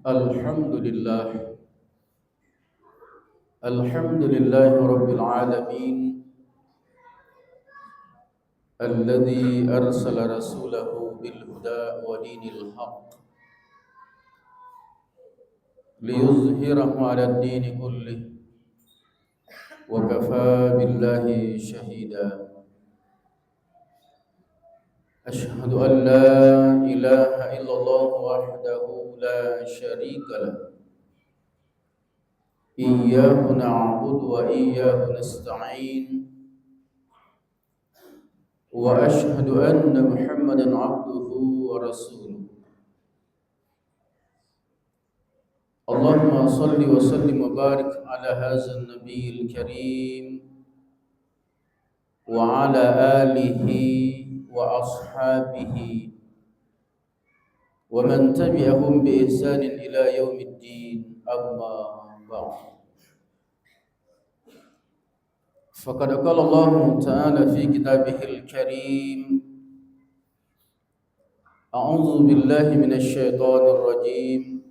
Alhamdulillah, Alhamdulillahi Rabbil Alamin, Alladhi arsala rasulahu bil huda wa dinil haq liyuzhirahu ala ad-dini kullih wa kafa billahi shahida. Ashhadu an la ilaha illallah wahdahu la sharika lah, iyyahu na'budu wa iyyahu nasta'in. Wa ashhadu anna Muhammadan abduhu wa rasuluh. Allahumma salli wa sallim wa barik ala hadzal nabiyil karim wa ala alihi wa ashabihi wa man tabi'ahum bi ihsanin ila yaumiddin, amma ba'd. Faqad qala Allah ta'ala fi kitabihil karim, a'udzu billahi minasy syaithanir rajim.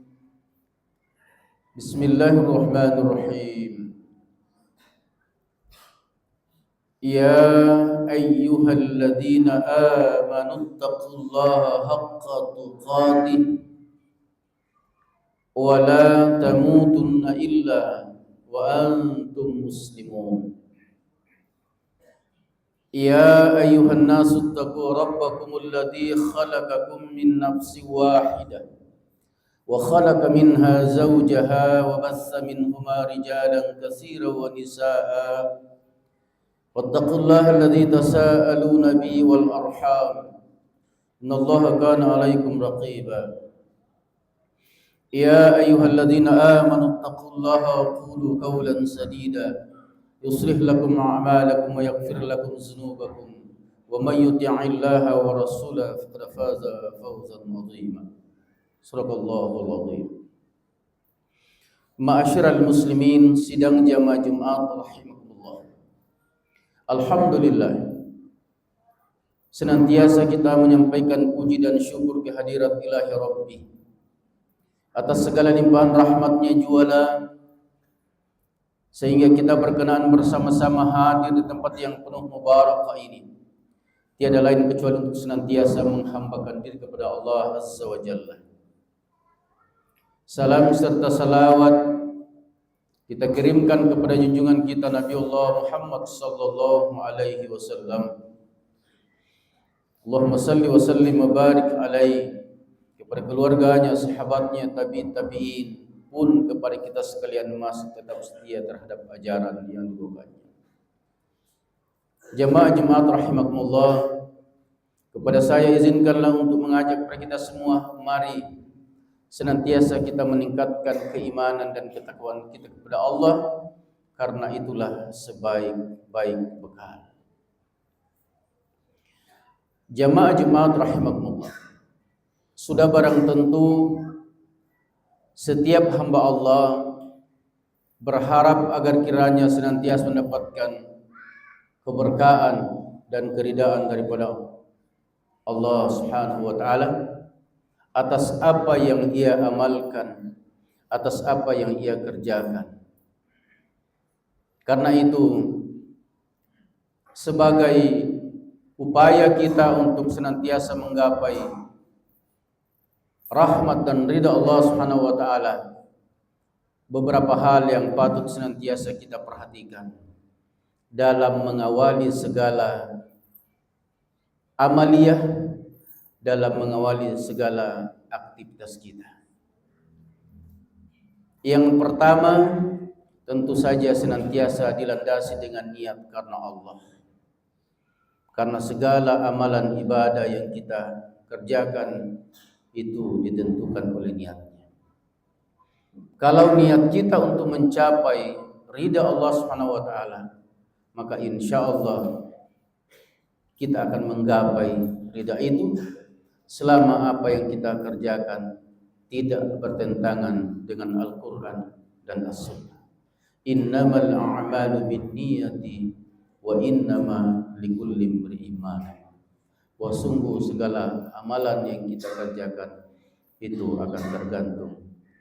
Bismillahirrahmanirrahim. Ya ayyuhalladzina amanu taqullaha haqqa tuqatih wa la tamutunna illa wa antum muslimun. Ya ayyuhan nasu taqu rabbakumul ladzi khalaqakum min nafsin wahidah wa khalaqa minha zawjaha wa bassa minhuma rijalan katsiran wa nisaa'a wattaqullaha alladzi tasaaluna bihi wal arham innallaha kana 'alaikum raqiba. Ya ayyuhalladzina amanu taqullaha wa qulu qawlan sadida yuslih lakum a'malakum wa yaghfir lakum dhunubakum wa may yuti'illaha wa rasulahu faqad faza fawzan 'azima. Shadaqallahul 'azim. Ma'asyiral muslimin, sidang jamaah Jumat rahimakumullah. Alhamdulillah, senantiasa kita menyampaikan puji dan syukur kehadirat Ilahi Rabbi atas segala limpahan rahmatnya juala, sehingga kita berkenan bersama-sama hadir di tempat yang penuh mubarakah ini. Tiada lain kecuali untuk senantiasa menghambakan diri kepada Allah Azza wa Jalla. Salam serta salawat kita kirimkan kepada junjungan kita Nabi Allah Muhammad sallallahu alaihi wasallam. Allahumma salli wa sallim wa barik alaihi, kepada keluarganya, sahabatnya, tabi'in pun kepada kita sekalian masih tetap setia terhadap ajaran yang dibawakannya. Jamaah Jumat rahimakumullah, Kepada saya izinkanlah untuk mengajak kepada kita semua, mari senantiasa kita meningkatkan keimanan dan ketakwaan kita kepada Allah, karena itulah sebaik-baik bekal. Jamaah Jumat rahimakumullah, sudah barang tentu setiap hamba Allah berharap agar kiranya senantiasa mendapatkan keberkahan dan keridaan daripada Allah Subhanahu wa taala atas apa yang ia amalkan, atas apa yang ia kerjakan. Karena itu, sebagai upaya kita untuk senantiasa menggapai rahmat dan ridha Allah Subhanahu wa taala, beberapa hal yang patut senantiasa kita perhatikan dalam mengawali segala amaliyah, dalam mengawali segala aktivitas kita. Yang pertama, tentu saja senantiasa dilandasi dengan niat karena Allah. Karena segala amalan ibadah yang kita kerjakan itu ditentukan oleh niatnya. Kalau niat kita untuk mencapai ridha Allah Subhanahu wa taala, maka insya Allah kita akan menggapai ridha itu selama apa yang kita kerjakan tidak bertentangan dengan Al-Quran dan As-Sunnah. Innamal a'malu binniyati wa innama likulli imri'in ma nawa. Wa sungguh segala amalan yang kita kerjakan itu akan tergantung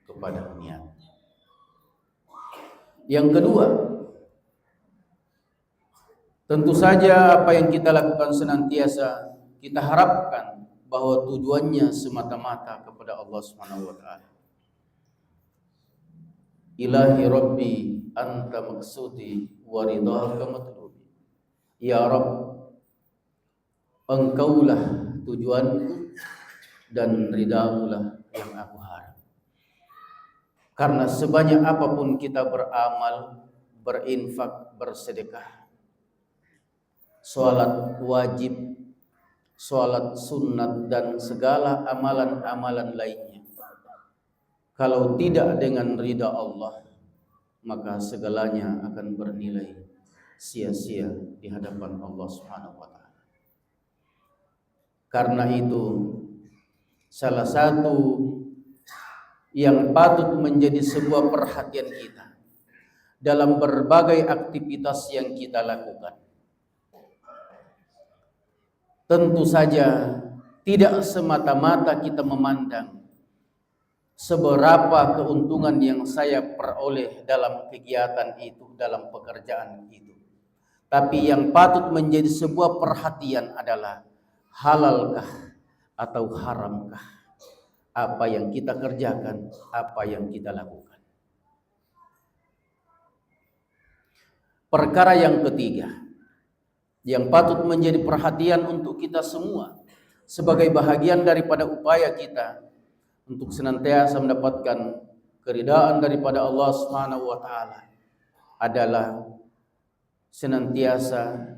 kepada niatnya. Yang kedua, tentu saja apa yang kita lakukan senantiasa kita harapkan bahwa tujuannya semata-mata kepada Allah Subhanahu wa taala. Ilahi Rabbi anta maksudi wa ridhaka matlubi. Ya Rabb, Engkaulah tujuanku dan ridhamu-lah yang aku harap. Karena sebanyak apapun kita beramal, berinfak, bersedekah, salat wajib, salat sunnat dan segala amalan-amalan lainnya, kalau tidak dengan ridha Allah, maka segalanya akan bernilai sia-sia di hadapan Allah Subhanahu wa taala. Karena itu, salah satu yang patut menjadi sebuah perhatian kita dalam berbagai aktivitas yang kita lakukan, tentu saja tidak semata-mata kita memandang seberapa keuntungan yang saya peroleh dalam kegiatan itu, dalam pekerjaan itu. Tapi yang patut menjadi sebuah perhatian adalah halalkah atau haramkah apa yang kita kerjakan, apa yang kita lakukan. Perkara yang ketiga yang patut menjadi perhatian untuk kita semua sebagai bahagian daripada upaya kita untuk senantiasa mendapatkan keridaan daripada Allah Subhanahu wa taala adalah senantiasa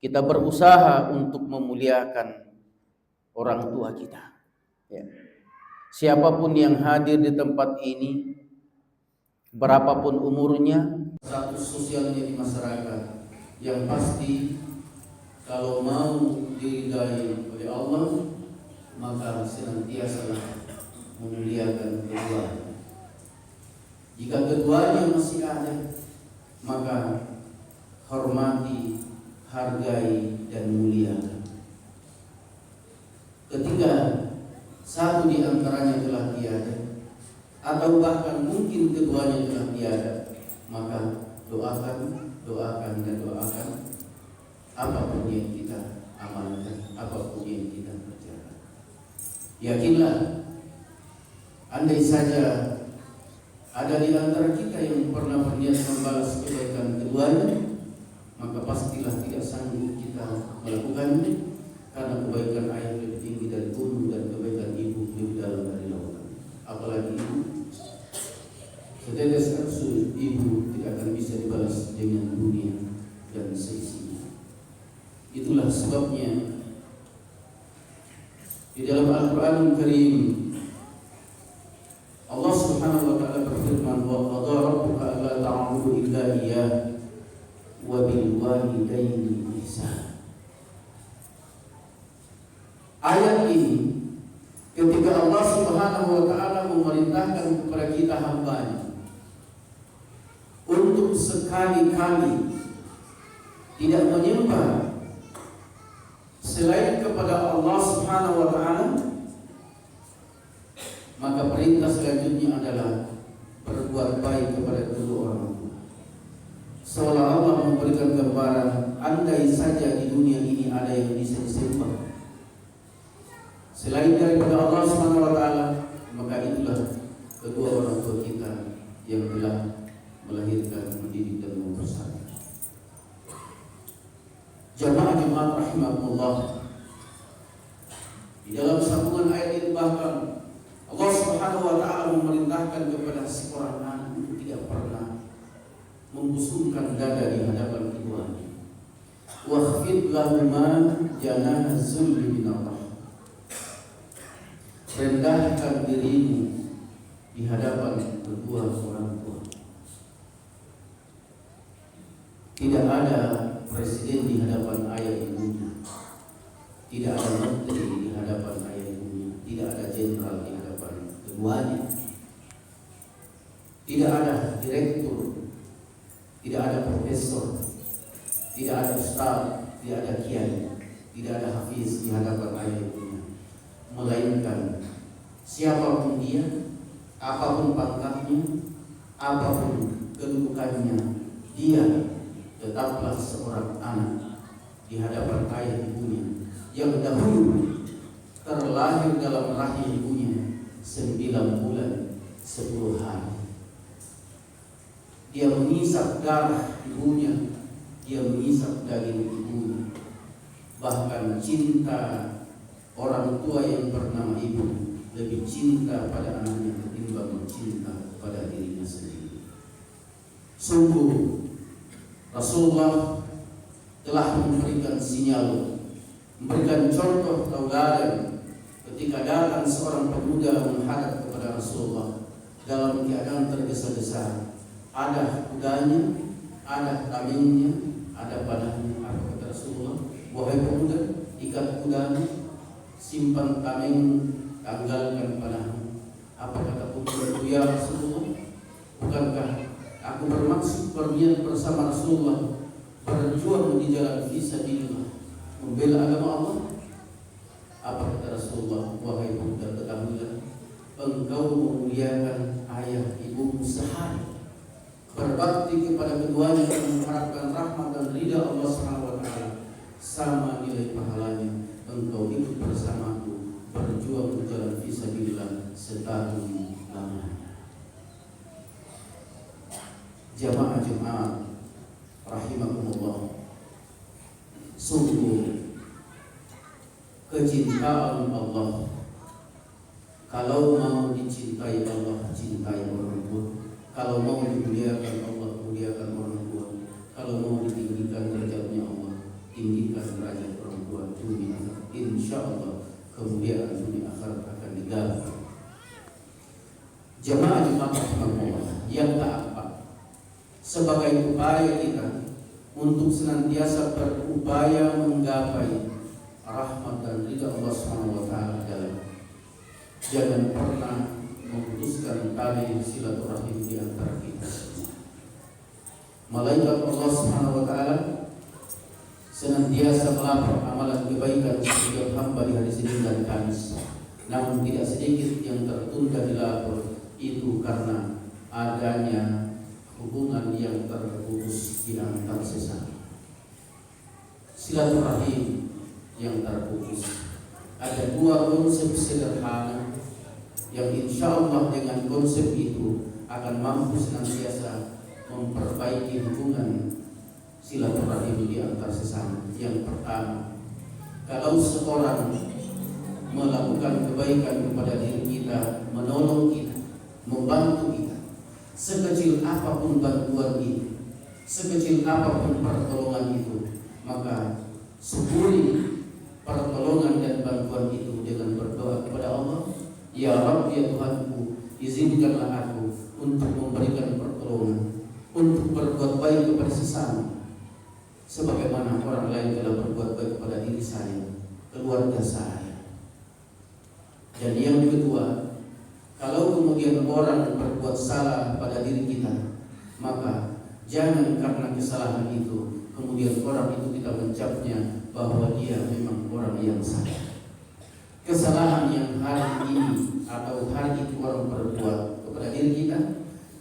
kita berusaha untuk memuliakan orang tua kita. Ya. Siapapun yang hadir di tempat ini, berapapun umurnya, status sosialnya di masyarakat, yang pasti kalau mau diridai oleh Allah, maka senantiasa memuliakan keduanya. Jika keduanya masih ada, maka hormati, hargai, dan muliakan. Ketika satu di antaranya telah tiada, atau bahkan mungkin keduanya telah tiada, maka doakan, dan doakan apapun yang kita amalkan, apapun yang kita kerjakan. Yakinlah, andai saja ada di antara kita yang pernah berniat membalas kebaikan keduanya, maka pastilah tidak sanggup kita melakukannya, karena kebaikan ayah lebih tinggi dari gunung dan kebaikan ibu lebih dalam dari lautan. Apalagi ibu, setetes nafsu ibu tidak akan bisa dibalas dengan dunia dan seisinya. Itulah sebabnya Di dalam Al-Qur'anul Karim Allah Subhanahu wa taala berfirman, "Wa qadara rabbuka alla ta'budu illa iyyah wa bil walidayni ihsana." Ayat ini ketika Allah Subhanahu wa taala memerintahkan kepada kita hamba-Nya untuk sekali-kali tidak menyembah selain kepada Allah Subhanahu wa taala, maka perintah selanjutnya adalah berbuat baik kepada kedua orang tua. Seolah Allah memberikan gambaran, andai saja di dunia ini ada yang bisa disembah selain daripada Allah Subhanahu wa taala, maka itulah kedua orang tua kita yang telah melahirkan, mendidik dan membesarkan. Jamaah rahimahullah, di dalam sambungan ayat ini bahkan Allah Subhanahu wa taala memerintahkan kepada seorang anak untuk tidak pernah membusungkan dada di hadapan keduanya. Wakhfid lahuma janaha zulli minallah. Rendahkan dirimu di hadapan kedua orang tua. Tidak ada presiden di hadapan ayah ibunya, tidak ada menteri di hadapan ayah ibunya, tidak ada jenderal di hadapan keduanya, tidak ada direktur, tidak ada profesor, tidak ada ustaz, tidak ada kiai, tidak ada hafiz di hadapan ayah ibunya, melainkan siapapun dia, apapun pangkatnya, apapun kedudukannya, dia tetaplah seorang anak di hadapan ayah ibunya yang dahulu terlahir dalam rahim ibunya 9 bulan 10 hari. Dia mengisap darah ibunya, dia mengisap daging ibunya. Bahkan cinta orang tua yang bernama ibu lebih cinta pada anaknya ketimbang cinta pada dirinya sendiri. Sungguh Rasulullah telah memberikan sinyal, memberikan contoh tauladan ketika datang seorang pemuda menghadap kepada Rasulullah dalam keadaan tergesa-gesa. Ada kudanya, ada tamengnya, ada padanya. Apa kata Rasulullah? Wahai pemuda, ikat kudanya, simpan tameng, tanggalkan padamu. Apa kata pemuda itu? Ya Rasulullah, bukankah aku bermaksud berniat bersama Rasulullah berjuang di jalan fisabilillah, membela agama Allah? Apa kata Rasulullah? Wahai pemuda, ketahuilah, engkau memuliakan ayah ibumu sehari, berbakti kepada keduanya dan mengharapkan rahmat dan ridha Allah Subhanahu wa taala, sama nilai pahalanya engkau ikut bersamaku berjuang di jalan fisabilillah setahun lamanya. Jamaah rahimakumullah, sungguh kecintaan Allah, kalau mau dicintai Allah, cintai orang tua. Kalau mau dimuliakan Allah, muliakan orang tua. Kalau mau ditinggikan derajatnya Allah, tinggikan derajat orang tua dunia. Insya Allah kemuliaan dunia akhirat akan digapai. Jamaah rahimakumullah, yang keempat, sebagai upaya kita untuk senantiasa berupaya menggapai rahmat dan ridha Allah Subhanahu wa taala adalah jangan pernah memutuskan tali silaturahim di antara kita. Malaikat Allah Subhanahu wa taala senantiasa melapor amalan kebaikan setiap hamba di hari Senin dan Kamis. Namun tidak sedikit yang tertunda dilapor, itu karena adanya hubungan yang terputus di antar sesama. Silaturahim yang terputus. Ada dua konsep sederhana yang insya Allah dengan konsep itu akan mampu senantiasa memperbaiki hubungan silaturahim di antar sesama. Yang pertama, kalau seorang melakukan kebaikan kepada diri kita, menolong kita, membantu kita, sekecil apapun bantuan itu, sekecil apapun pertolongan itu, maka syukuri pertolongan dan bantuan itu dengan berdoa kepada Allah, ya Rabb, ya Tuhanku, izinkanlah aku untuk memberikan pertolongan, untuk berbuat baik kepada sesama, sebagaimana orang lain telah berbuat baik kepada diri saya, keluarga saya. Dan yang kedua, kalau kemudian orang berbuat salah pada diri kita, maka jangan karena kesalahan itu kemudian orang itu kita mencapnya bahwa dia memang orang yang salah. Kesalahan yang hari ini atau hari itu orang berbuat kepada diri kita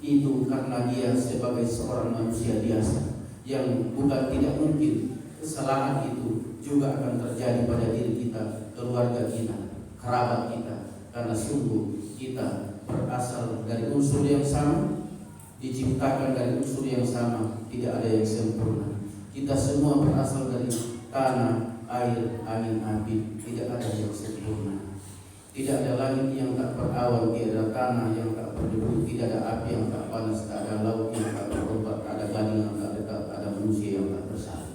itu karena dia sebagai seorang manusia biasa, yang bukan tidak mungkin kesalahan itu juga akan terjadi pada diri kita, keluarga kita, kerabat kita, karena sungguh kita berasal dari unsur yang sama, diciptakan dari unsur yang sama, tidak ada yang sempurna. Kita semua berasal dari tanah, air, angin, api, tidak ada yang sempurna. Tidak ada langit yang tak berawan, tidak ada tanah yang tak berdebu, tidak ada api yang tak panas, tak ada laut yang tak berobat, tak ada gading yang tak dekat, tak ada manusia yang tak bersalah.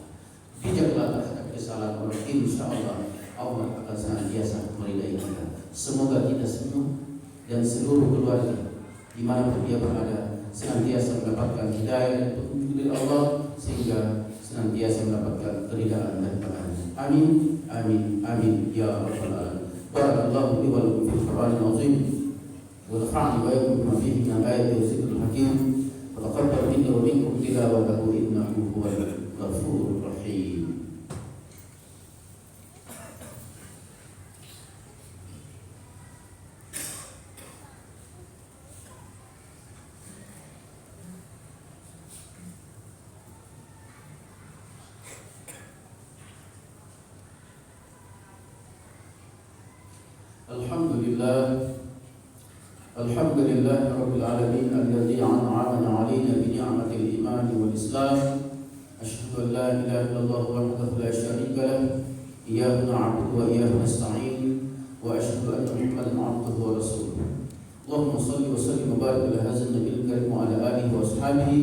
Bijaklah terhadap kesalahan orang, insya Allah Allah akan senantiasa meridai kita. Semoga kita semua dan seluruh keluarga dimanapun dia berada senantiasa mendapatkan hidayah dan petunjuk dari Allah, sehingga senantiasa mendapatkan keridaan dan pahala. Amin, amin, amin ya rabbal alamin. Barakallahu li wa lakum fil Qur'anil azim wa nafa'ani wa iyyakum bima fihi min ayati wa zikril hakim. Wa taqabbal minni wa minkum tilawatahu innahu huwal ghafurur rahim. Alhamdulillah Rabbil Alamin alladhi an'amana alaina bi ni'matil iman wal islam. Asyhadu an la ilaha illallah wahdahu la syarika lah, iyyahu na'budu wa iyyahu nasta'in, wa asyhadu anna Muhammadan 'abduhu wa rasuluh. Allahumma shalli wa sallim wa barik ala hadzal nabiyil karim wa ala alihi wa ashabihi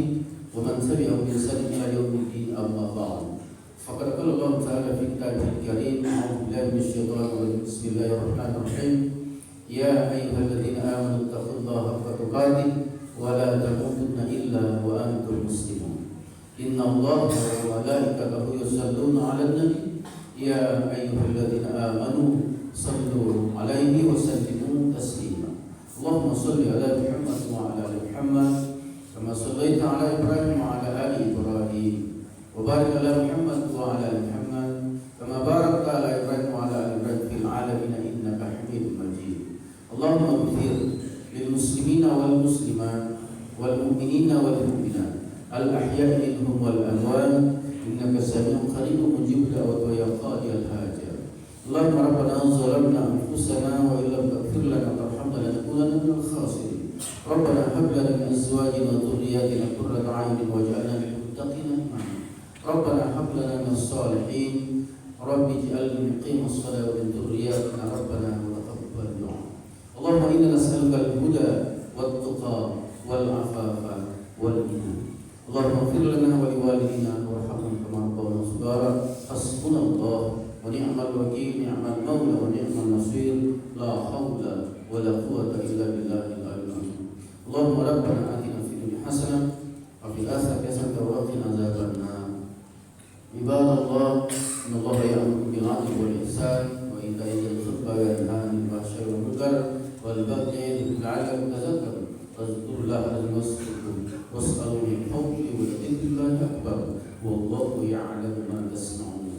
wa man tabi'ahum bi ihsan ila yaumil din, amma ba'd. Faqad qala Allah ta'ala fi kitabihil karim, a'udzu billahi minasy syaithanir rajim, bismillahir rahmanir rahim. Ya ayyuhalladzina amanu taqullaha haqqa tuqatih wa la tamutunna illa wa antum muslimun. Innallaha wa malaikatahu yusalluna 'alan nabi ya ayyuhalladzina amanu sallu 'alaihi wa sallimu taslima. Allahumma shalli 'ala Muhammad wa 'ala ali Muhammad kama shallaita 'ala Ibrahim wa 'ala ali Ibrahim, wa barik 'ala Muhammad wa 'ala ali Muhammad kama barakta 'ala Ibrahim wa 'ala ali Ibrahim fil 'alamin innaka Hamidum Majid. Allahumma ighfir lil muslimina wal muslimat wal mu'minina wal mu'minat al ahya'i minhum wal amwat innaka sami'un qaribun mujibud da'wat wa ya qadiyal hajat. Allahumma rabbana zalamna anfusana wa illam taghfir lana wa tarhamna lanakunanna minal khasirin. Rabbana hab lana min azwajina wa dhurriyyatina qurrata a'yunin waj'alna lil muttaqina imama. Rabbana hab lana minas salihin. Rabbi ij'alni muqimas salati wa min dhurriyyatina rabbana wa taqabbal du'a. Allahumma inna nas'aluka al-huda wat-tuqa wal-afafa wal-ghina. Allahumma ighfir lana wa liwalidina warhamhum kama rabbawna shighara. Hasbunallah wa ni'mal wakeel, ni'mal mawla wa ni'mal nasir. La haula wa la quwwata illa billahil aliyyil azim. Allahumma rabbana atina fid dunya hasanah wa fil akhirati hasanah wa qina adzabannar. Ibadallah, innallaha ya'muru bil 'adli wal ihsan wa ita'i dzil qurba wa yanha 'anil fahsya'i wal munkar wal baghi ya'idhukum la'allakum tadhakkarun. Fadhkurullaha yazkurkum was'aluhu min fadlihi wa dhikrullahi akbar. Wallahu ya'lamu ma tasna'un.